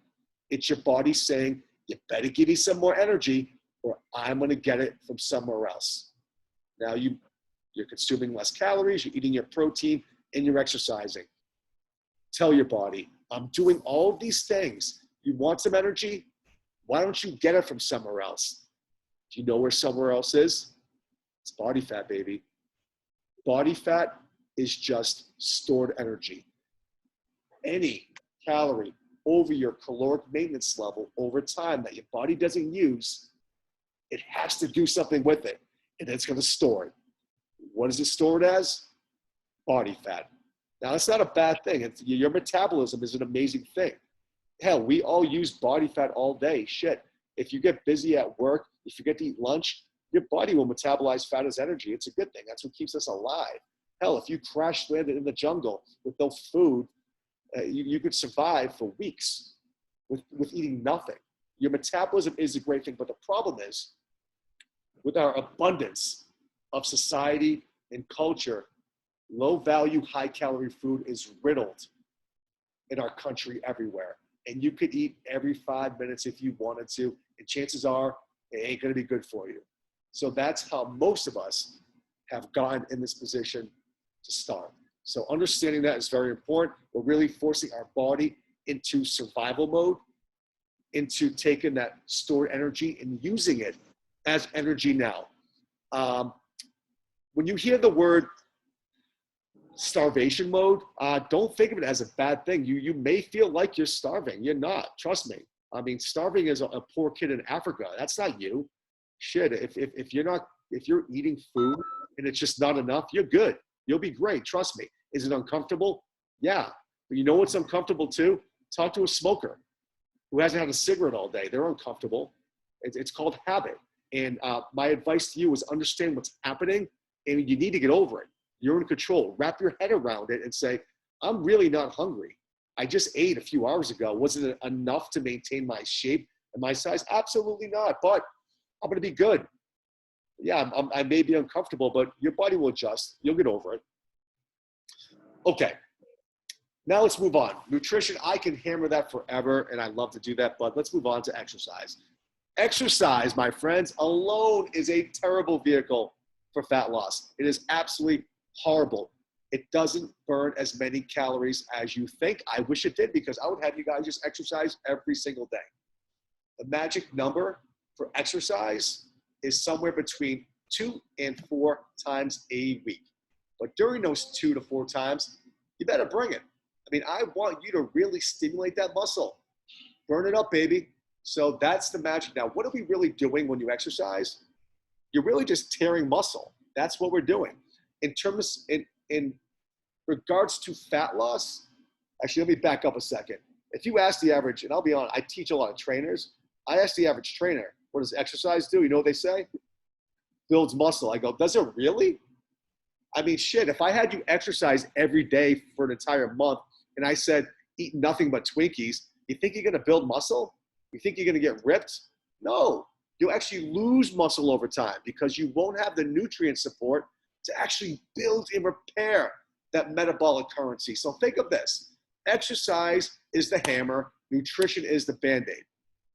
It's your body saying, you better give me some more energy or I'm going to get it from somewhere else. Now you're consuming less calories, you're eating your protein, and you're exercising. Tell your body, I'm doing all of these things. You want some energy? Why don't you get it from somewhere else? Do you know where somewhere else is? It's body fat, baby. Body fat is just stored energy. Any calorie over your caloric maintenance level over time that your body doesn't use, it has to do something with it, and it's going to store it. What is it stored as? Body fat. Now, it's not a bad thing. Your metabolism is an amazing thing. Hell, we all use body fat all day. Shit, if you get busy at work, you forget to eat lunch, your body will metabolize fat as energy. It's a good thing. That's what keeps us alive. Hell, if you crash landed in the jungle with no food, you could survive for weeks with eating nothing. Your metabolism is a great thing, but the problem is, with our abundance of society and culture, low-value, high-calorie food is riddled in our country everywhere. And you could eat every 5 minutes if you wanted to, and chances are it ain't going to be good for you. So that's how most of us have gotten in this position to starve. So understanding that is very important. We're really forcing our body into survival mode, into taking that stored energy and using it as energy now. When you hear the word starvation mode, don't think of it as a bad thing. You may feel like you're starving. You're not. Trust me. I mean, starving is a poor kid in Africa. That's not you. Shit. If you're eating food and it's just not enough, you're good. You'll be great. Trust me. Is it uncomfortable? Yeah. But you know what's uncomfortable too? Talk to a smoker who hasn't had a cigarette all day. They're uncomfortable. It's called habit. And my advice to you is understand what's happening, and you need to get over it. You're in control. Wrap your head around it and say, I'm really not hungry. I just ate a few hours ago. Was it enough to maintain my shape and my size? Absolutely not. But I'm going to be good. Yeah, I may be uncomfortable, but your body will adjust. You'll get over it. Okay. Now let's move on. Nutrition, I can hammer that forever, and I love to do that, but let's move on to exercise. Exercise, my friends, alone is a terrible vehicle for fat loss. It is absolutely horrible. It doesn't burn as many calories as you think. I wish it did, because I would have you guys just exercise every single day. The magic number for exercise is somewhere between 2 and 4 times a week. But during those 2 to 4 times, you better bring it. I mean, I want you to really stimulate that muscle. Burn it up, baby. So that's the magic. Now, what are we really doing when you exercise? You're really just tearing muscle. That's what we're doing. In regards to fat loss, actually, let me back up a second. If you ask the average, and I'll be honest, I teach a lot of trainers. I ask the average trainer, what does exercise do? You know what they say? Builds muscle. I go, does it really? I mean, shit, if I had you exercise every day for an entire month and I said, eat nothing but Twinkies, you think you're going to build muscle? You think you're going to get ripped? No. You'll actually lose muscle over time because you won't have the nutrient support to actually build and repair that metabolic currency. So think of this. Exercise is the hammer. Nutrition is the Band-Aid.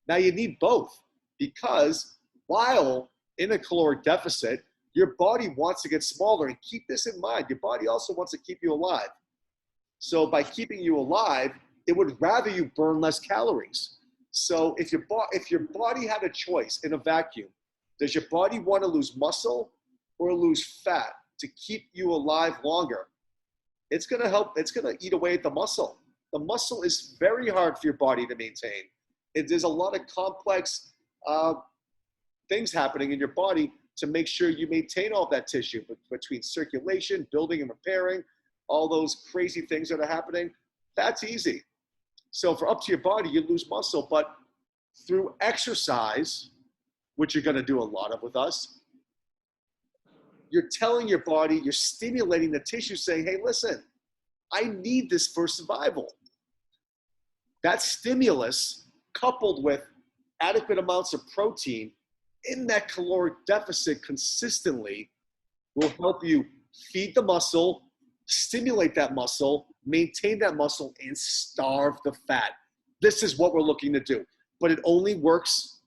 Now you need both, because while in a caloric deficit, your body wants to get smaller. And keep this in mind. Your body also wants to keep you alive. So by keeping you alive, it would rather you burn less calories. So if your body had a choice in a vacuum, does your body want to lose muscle or lose fat to keep you alive longer? It's going to help. It's going to eat away at the muscle. The muscle is very hard for your body to maintain. There's a lot of complex things happening in your body to make sure you maintain all that tissue between circulation, building and repairing, all those crazy things that are happening. That's easy. So for up to your body, you lose muscle, but through exercise, which you're going to do a lot of with us, you're telling your body, you're stimulating the tissue saying, hey, listen, I need this for survival. That stimulus, coupled with adequate amounts of protein in that caloric deficit consistently, will help you feed the muscle, stimulate that muscle, maintain that muscle, and starve the fat. This is what we're looking to do. But it only works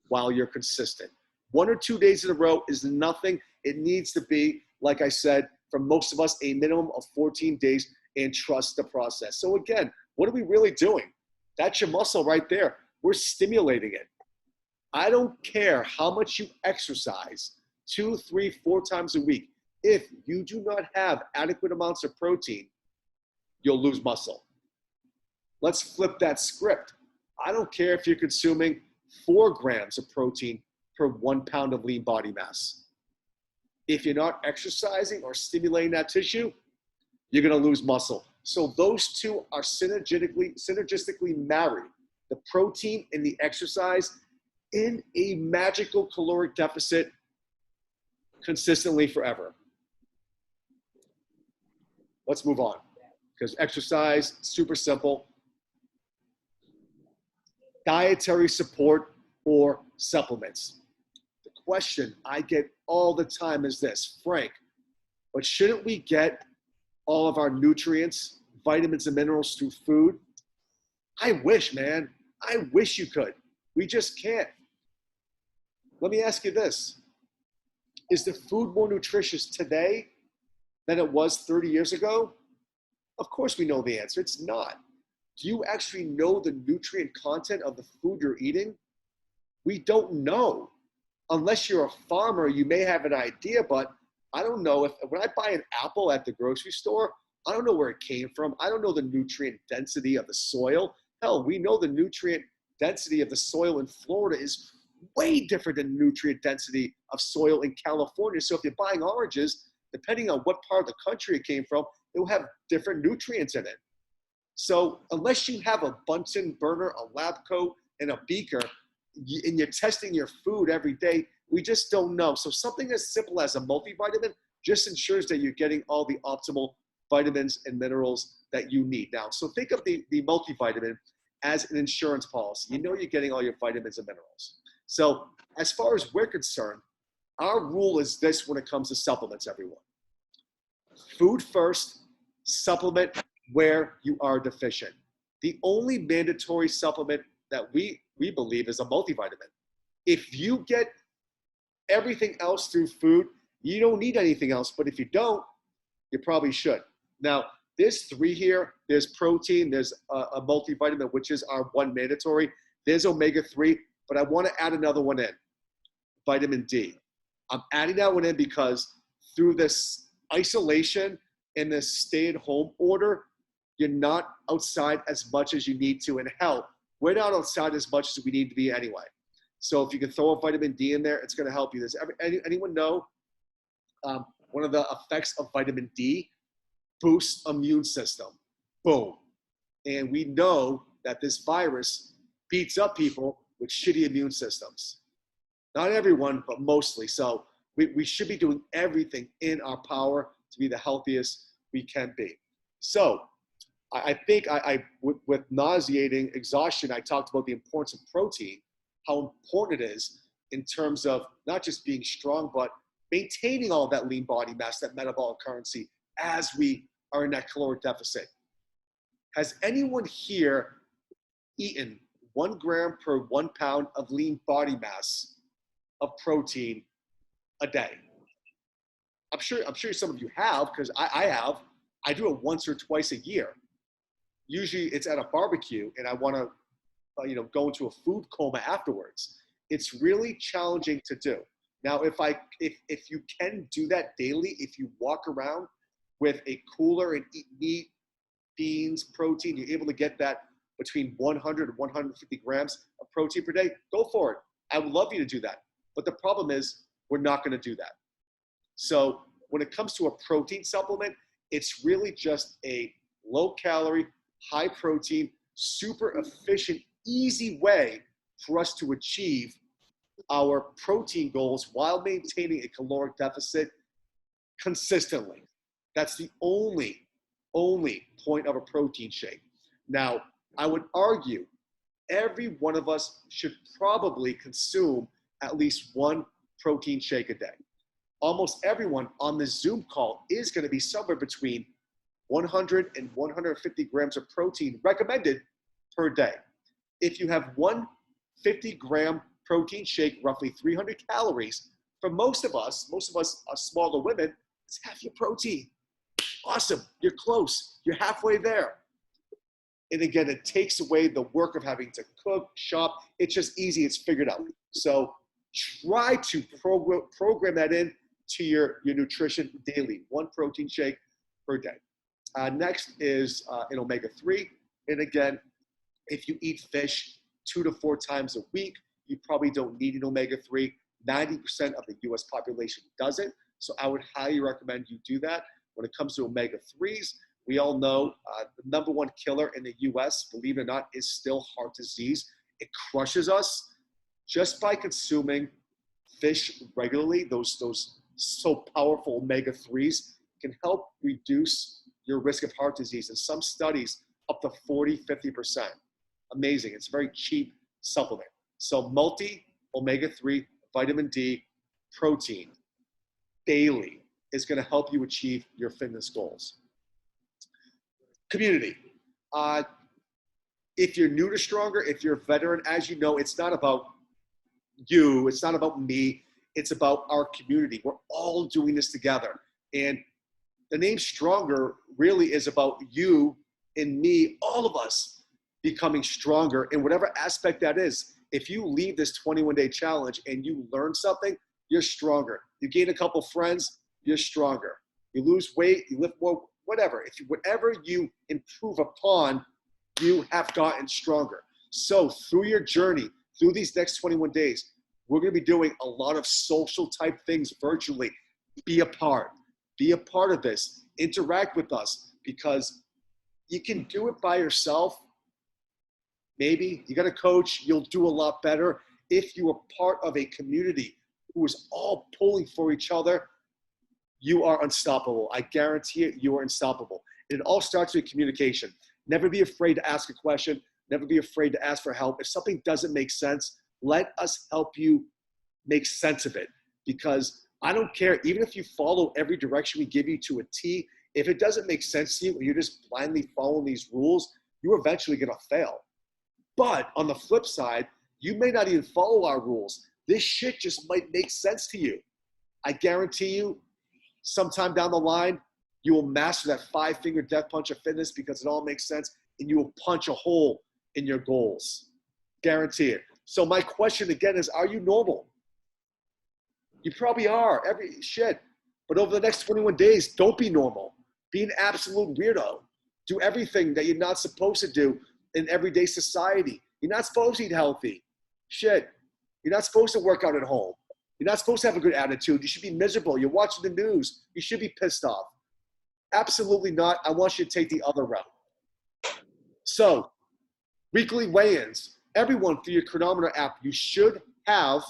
while you're consistent. 1 or 2 days in a row is nothing. It needs to be, like I said, for most of us, a minimum of 14 days, and trust the process. So again, what are we really doing? That's your muscle right there. We're stimulating it. I don't care how much you exercise, 2, 3, 4 times a week. If you do not have adequate amounts of protein, you'll lose muscle. Let's flip that script. I don't care if you're consuming 4 grams of protein per 1 pound of lean body mass. If you're not exercising or stimulating that tissue, you're going to lose muscle. So those two are synergistically married. The protein and the exercise in a magical caloric deficit consistently forever. Let's move on, because exercise, super simple. Dietary support or supplements. The question I get all the time is this, Frank, but shouldn't we get all of our nutrients, vitamins and minerals through food? I wish, man. I wish you could. We just can't. Let me ask you this. Is the food more nutritious today than it was 30 years ago? Of course we know the answer. It's not. Do you actually know the nutrient content of the food you're eating? We don't know. Unless you're a farmer, you may have an idea, but I don't know. When I buy an apple at the grocery store, I don't know where it came from. I don't know the nutrient density of the soil. Hell, we know the nutrient density of the soil in Florida is way different than the nutrient density of soil in California. So if you're buying oranges, depending on what part of the country it came from, it will have different nutrients in it. So unless you have a Bunsen burner, a lab coat, and a beaker, and you're testing your food every day, we just don't know. So something as simple as a multivitamin just ensures that you're getting all the optimal vitamins and minerals that you need. Now, so think of the multivitamin as an insurance policy. You know you're getting all your vitamins and minerals. So as far as we're concerned, our rule is this when it comes to supplements, everyone. Food first, supplement where you are deficient. The only mandatory supplement that we believe is a multivitamin. If you get everything else through food, you don't need anything else. But if you don't, you probably should. Now, there's 3 here. There's protein. There's a multivitamin, which is our one mandatory. There's omega-3, but I want to add another one in, vitamin D. I'm adding that one in because through this isolation and this stay-at-home order, you're not outside as much as you need to. And hell, we're not outside as much as we need to be anyway. So if you can throw a vitamin D in there, it's going to help you. Does anyone know one of the effects of vitamin D? Boosts immune system. Boom. And we know that this virus beats up people with shitty immune systems. Not everyone, but mostly. So we should be doing everything in our power to be the healthiest we can be. So I think with nauseating exhaustion, I talked about the importance of protein, how important it is in terms of not just being strong, but maintaining all that lean body mass, that metabolic currency, as we are in that caloric deficit. Has anyone here eaten 1 gram per 1 pound of lean body mass of protein a day? I'm sure some of you have, because I have. I do it once or twice a year. Usually it's at a barbecue and I want to go into a food coma afterwards. It's really challenging to do. Now, if you can do that daily, if you walk around with a cooler and eat meat, beans, protein, you're able to get that between 100 and 150 grams of protein per day, go for it. I would love you to do that. But the problem is we're not going to do that. So when it comes to a protein supplement, it's really just a low calorie, high protein, super efficient, easy way for us to achieve our protein goals while maintaining a caloric deficit consistently. That's the only point of a protein shake. Now, I would argue every one of us should probably consume at least 1 protein shake a day. Almost everyone on this Zoom call is going to be somewhere between 100 and 150 grams of protein recommended per day. If you have one 50-gram protein shake, roughly 300 calories, for most of us are smaller women, it's half your protein. Awesome, you're close, you're halfway there. And again, it takes away the work of having to cook, shop. It's just easy, it's figured out. So try to program that in to your nutrition daily, one protein shake per day. Next is an omega-3. And again, if you eat fish 2 to 4 times a week, you probably don't need an omega-3. 90% of the US population doesn't. So I would highly recommend you do that. When it comes to omega-3s, we all know the #1 killer in the US, believe it or not, is still heart disease. It crushes us. Just by consuming fish regularly, those so powerful omega-3s can help reduce your risk of heart disease. In some studies, up to 40, 50%. Amazing. It's a very cheap supplement. So multi omega-3, vitamin D, protein daily is going to help you achieve your fitness goals. Community. If you're new to Stronger, if you're a veteran, as you know, it's not about you, it's not about me, it's about our community. We're all doing this together. And the name Stronger really is about you and me, all of us becoming stronger in whatever aspect that is. If you leave this 21-day challenge and you learn something, you're stronger. You gain a couple friends, you're stronger. You lose weight, you lift more, whatever. Whatever you improve upon, you have gotten stronger. So through your journey, through these next 21 days, we're going to be doing a lot of social type things virtually. Be a part of this. Interact with us, because you can do it by yourself. Maybe you got a coach, you'll do a lot better. If you are part of a community who is all pulling for each other, you are unstoppable. I guarantee it, you are unstoppable. It all starts with communication. Never be afraid to ask a question. Never be afraid to ask for help. If something doesn't make sense, let us help you make sense of it. Because I don't care, even if you follow every direction we give you to a T, if it doesn't make sense to you and you're just blindly following these rules, you're eventually going to fail. But on the flip side, you may not even follow our rules. This shit just might make sense to you. I guarantee you, sometime down the line, you will master that 5-finger death punch of fitness, because it all makes sense, and you will punch a hole in your goals. Guarantee it. So my question again is, are you normal? You probably are, but over the next 21 days, don't be normal. Be an absolute weirdo. Do everything that you're not supposed to do in everyday society. You're not supposed to eat healthy. You're not supposed to work out at home. You're not supposed to have a good attitude. You should be miserable. You're watching the news. You should be pissed off. Absolutely not. I want you to take the other route. So, weekly weigh-ins. Everyone, through your Chronometer app, you should have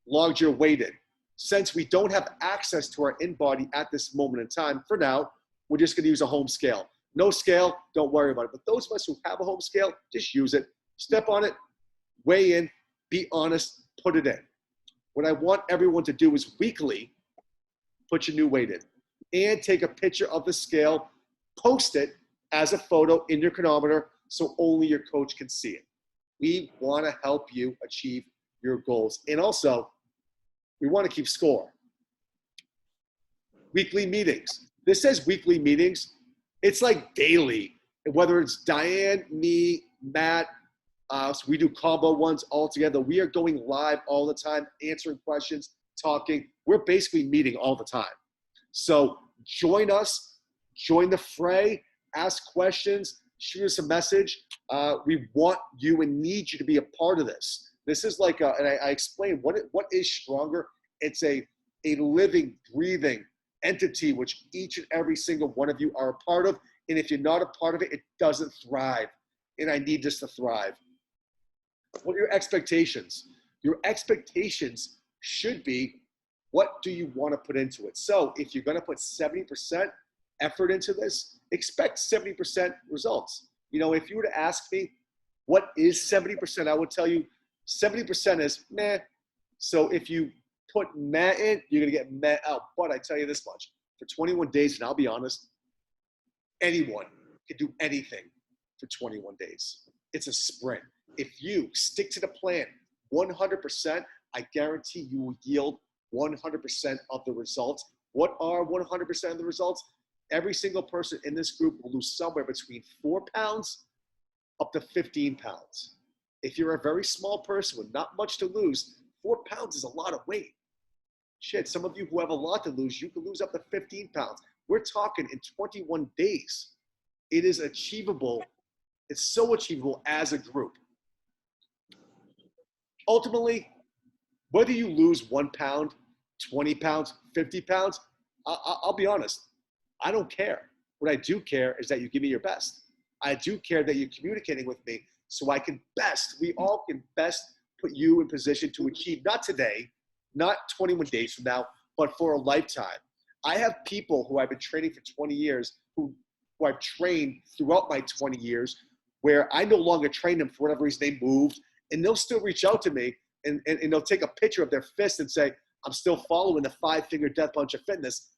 logged your weight in. Since we don't have access to our in-body at this moment in time, for now, we're just going to use a home scale. No scale, don't worry about it. But those of us who have a home scale, just use it. Step on it, weigh in, be honest, put it in. What I want everyone to do is weekly, put your new weight in, and take a picture of the scale, post it as a photo in your Chronometer so only your coach can see it. We want to help you achieve your goals. And also, we want to keep score. Weekly meetings. This says weekly meetings. It's like daily. Whether it's Diane, me, Matt, so we do combo ones all together. We are going live all the time, answering questions, talking. We're basically meeting all the time. So join us, join the fray, ask questions, shoot us a message. We want you and need you to be a part of this. This is like, and I explained what is Stronger. It's a living, breathing entity which each and every single one of you are a part of. And if you're not a part of it, it doesn't thrive. And I need this to thrive. What are your expectations? Your expectations should be, what do you want to put into it? So if you're going to put 70% effort into this, expect 70% results. You know, if you were to ask me, what is 70%? I would tell you 70% is meh. So if you put meh in, you're going to get meh out. But I tell you this much, for 21 days, and I'll be honest, anyone can do anything for 21 days. it's a sprint. If you stick to the plan 100%, I guarantee you will yield 100% of the results. What are 100% of the results? Every single person in this group will lose somewhere between 4 pounds up to 15 pounds. If you're a very small person with not much to lose, 4 pounds is a lot of weight. Shit, some of you who have a lot to lose, you can lose up to 15 pounds. We're talking in 21 days. It is achievable. It's so achievable as a group. Ultimately, whether you lose 1 pound, 20 pounds, 50 pounds, I'll be honest, I don't care. What I do care is that you give me your best. I do care that you're communicating with me so I can best, we all can best put you in position to achieve, not today, not 21 days from now, but for a lifetime. I have people who I've been training for 20 years, who I've trained throughout my 20 years, where I no longer train them for whatever reason they moved, and they'll still reach out to me and they'll take a picture of their fist and say, I'm still following the 5-finger death punch of fitness.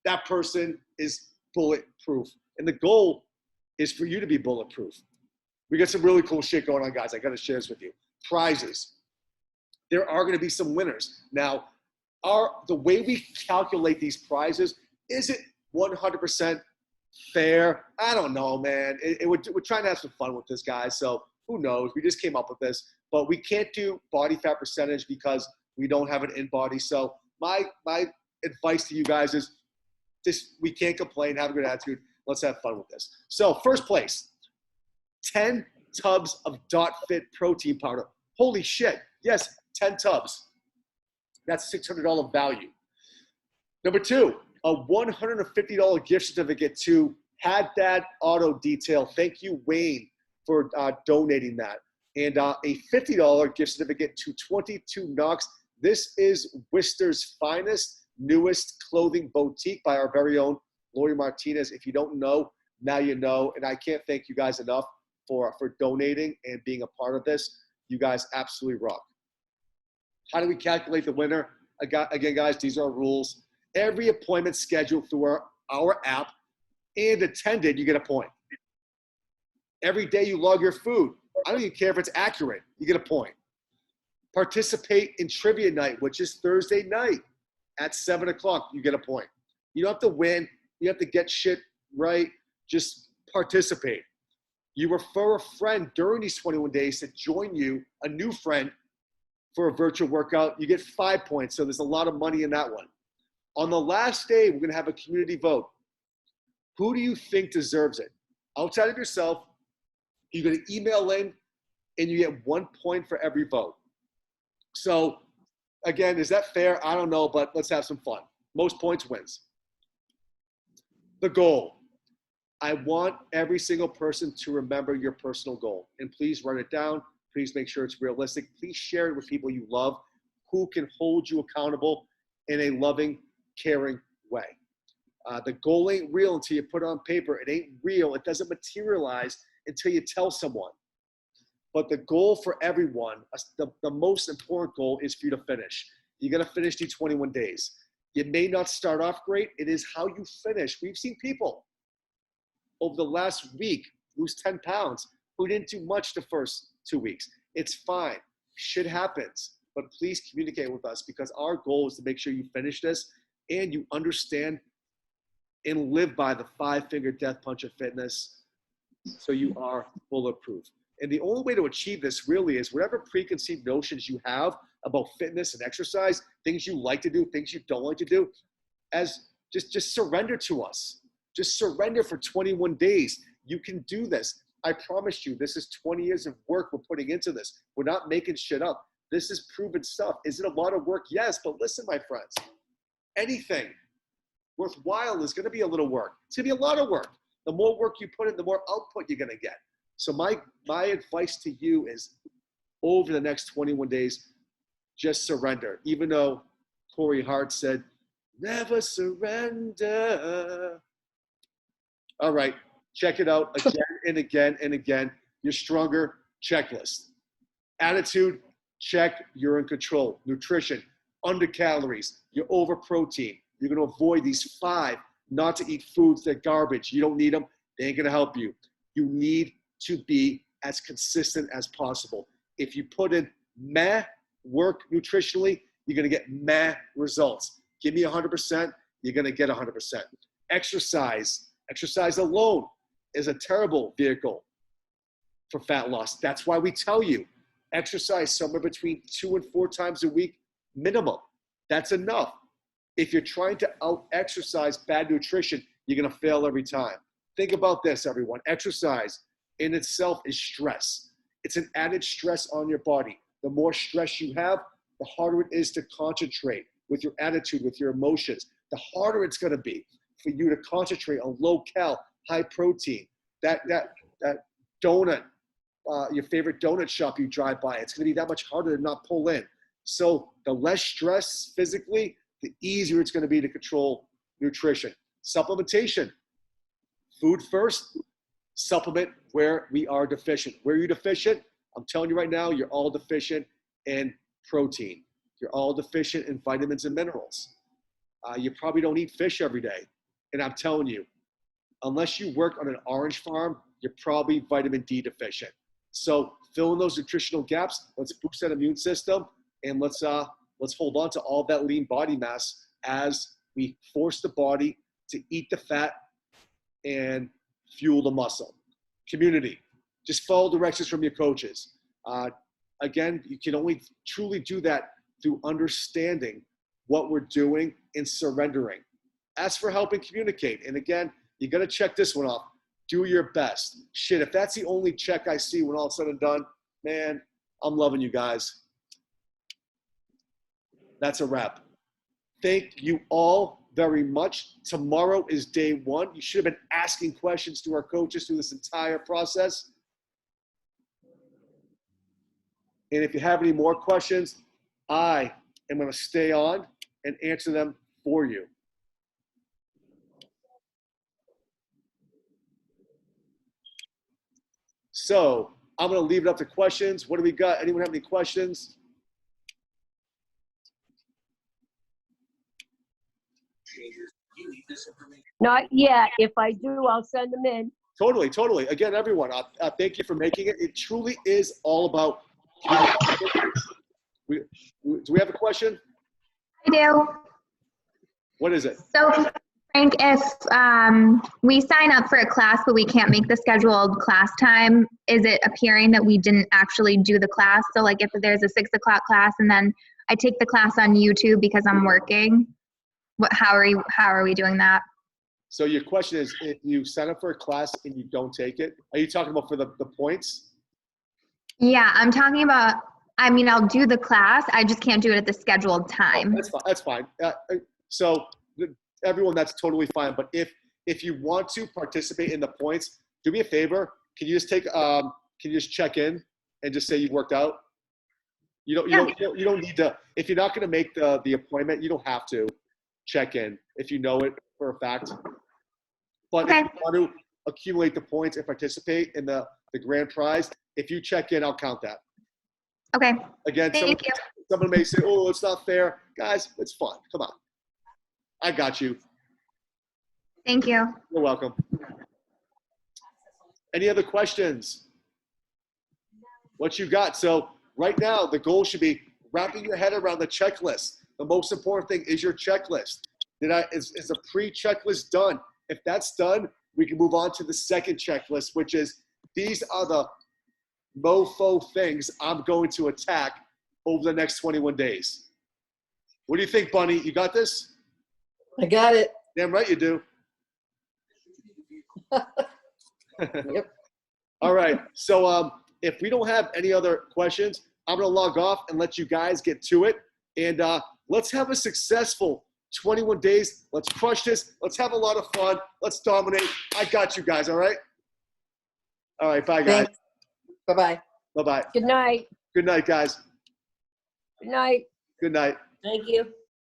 That person is bulletproof. And the goal is for you to be bulletproof. We got some really cool shit going on, guys. I got to share this with you. Prizes. There are going to be some winners. Now, the way we calculate these prizes, is it 100% fair? I don't know, man. We're trying to have some fun with this, guys. So who knows? We just came up with this. But we can't do body fat percentage because we don't have an in-body. So my advice to you guys is just, we can't complain. Have a good attitude. Let's have fun with this. So first place, 10 tubs of .Fit protein powder. Holy shit. Yes, 10 tubs. That's $600 value. Number 2, a $150 gift certificate to Had Dad Auto Detail. Thank you, Wayne, for donating that. And a $50 gift certificate to 22 Knox. This is Worcester's finest, newest clothing boutique by our very own Lori Martinez. If you don't know, now you know. And I can't thank you guys enough for donating and being a part of this. You guys absolutely rock. How do we calculate the winner? Again, guys, these are rules. Every appointment scheduled through our app and attended, you get a point. Every day you log your food. I don't even care if it's accurate. You get a point. Participate in trivia night, which is Thursday night at 7 o'clock. You get a point. You don't have to win. You have to get shit right. Just participate. You refer a friend during these 21 days to join you, a new friend, for a virtual workout. You get 5 points. So there's a lot of money in that one. On the last day, we're going to have a community vote. Who do you think deserves it? Outside of yourself, you're going to email in and you get 1 point for every vote. So again, is that fair? I don't know, but let's have some fun. Most points wins. The goal. I want every single person to remember your personal goal. And please write it down. Please make sure it's realistic. Please share it with people you love who can hold you accountable in a loving, caring way. The goal ain't real until you put it on paper. It ain't real. It doesn't materialize until you tell someone. But the goal for everyone, the most important goal is for you to finish. You got to finish these 21 days. You may not start off great. It is how you finish. We've seen people over the last week lose 10 pounds who didn't do much the first 2 weeks. It's fine. Shit happens. But please communicate with us because our goal is to make sure you finish this and you understand and live by the 5-finger death punch of fitness so you are bulletproof. And the only way to achieve this really is whatever preconceived notions you have about fitness and exercise, things you like to do, things you don't like to do, as just surrender to us. Just surrender for 21 days. You can do this. I promise you, this is 20 years of work we're putting into this. We're not making shit up. This is proven stuff. Is it a lot of work? Yes, but listen, my friends, anything worthwhile is going to be a little work. It's going to be a lot of work. The more work you put in, the more output you're going to get. So my advice to you is over the next 21 days, just surrender. Even though Corey Hart said, never surrender. All right, check it out again and again and again. You're stronger, checklist. Attitude, check, you're in control. Nutrition, under calories, you're over protein. You're gonna avoid these 5 not to eat foods that are garbage. You don't need them, they ain't gonna help you. You need to be as consistent as possible. If you put in meh work nutritionally, you're going to get meh results. Give me 100%, you're going to get 100%. Exercise alone is a terrible vehicle for fat loss. That's why we tell you exercise somewhere between 2 and 4 times a week minimum. That's enough. If you're trying to out-exercise bad nutrition, you're going to fail every time. Think about this, everyone. Exercise in itself is stress. It's an added stress on your body. The more stress you have, the harder it is to concentrate with your attitude, with your emotions. The harder it's going to be for you to concentrate on low-cal, high-protein. That donut, your favorite donut shop you drive by, it's going to be that much harder to not pull in. So the less stress physically, the easier it's going to be to control nutrition. Supplementation. Food first, supplement where we are deficient. Where you're deficient, I'm telling you right now, you're all deficient in protein. You're all deficient in vitamins and minerals. You probably don't eat fish every day. And I'm telling you, unless you work on an orange farm, you're probably vitamin D deficient. So fill in those nutritional gaps. Let's boost that immune system, and let's hold on to all that lean body mass as we force the body to eat the fat and fuel the muscle. Community. Just follow directions from your coaches. Again, you can only truly do that through understanding what we're doing and surrendering. Ask for help and communicate. And again, you got to check this one off. Do your best. Shit, if that's the only check I see when all is said and done, man, I'm loving you guys. That's a wrap. Thank you all very much. Tomorrow is day 1. You should have been asking questions to our coaches through this entire process. And if you have any more questions, I am going to stay on and answer them for you. So I'm going to leave it up to questions. What do we got? Anyone have any questions? Not yet. If I do, I'll send them in. Totally. Again, everyone, thank you for making it. It truly is all about. Do we have a question? I do. What is it? So, Frank, if we sign up for a class but we can't make the scheduled class time, is it appearing that we didn't actually do the class? So, like, if there's a 6 o'clock class and then I take the class on YouTube because I'm working, how are we doing that? So your question is, if you sign up for a class and you don't take it, are you talking about for the points? Yeah, I'm talking about, I mean, I'll do the class. I just can't do it at the scheduled time. Oh, that's fine. So everyone, that's totally fine. But if you want to participate in the points, do me a favor. Can you just check in and just say you worked out? You don't need to. If you're not going to make the appointment, you don't have to check in if you know it for a fact. But okay. If you want to accumulate the points and participate in the grand prize, if you check in, I'll count that. Okay. Again, Thank you. someone may say, oh, it's not fair. Guys, it's fun. Come on. I got you. Thank you. You're welcome. Any other questions? What you got? So right now, the goal should be wrapping your head around the checklist. The most important thing is your checklist. Is a pre-checklist done? If that's done, we can move on to the second checklist, which is these are the mofo things I'm going to attack over the next 21 days. What do you think, Bunny? You got this? I got it. Damn right you do. Yep. All right. So if we don't have any other questions, I'm going to log off and let you guys get to it. And let's have a successful 21 days. Let's crush this. Let's have a lot of fun. Let's dominate. I got you guys. All right. All right. Bye, guys. Thanks. Bye-bye. Bye-bye. Good night. Good night, guys. Good night. Good night. Thank you.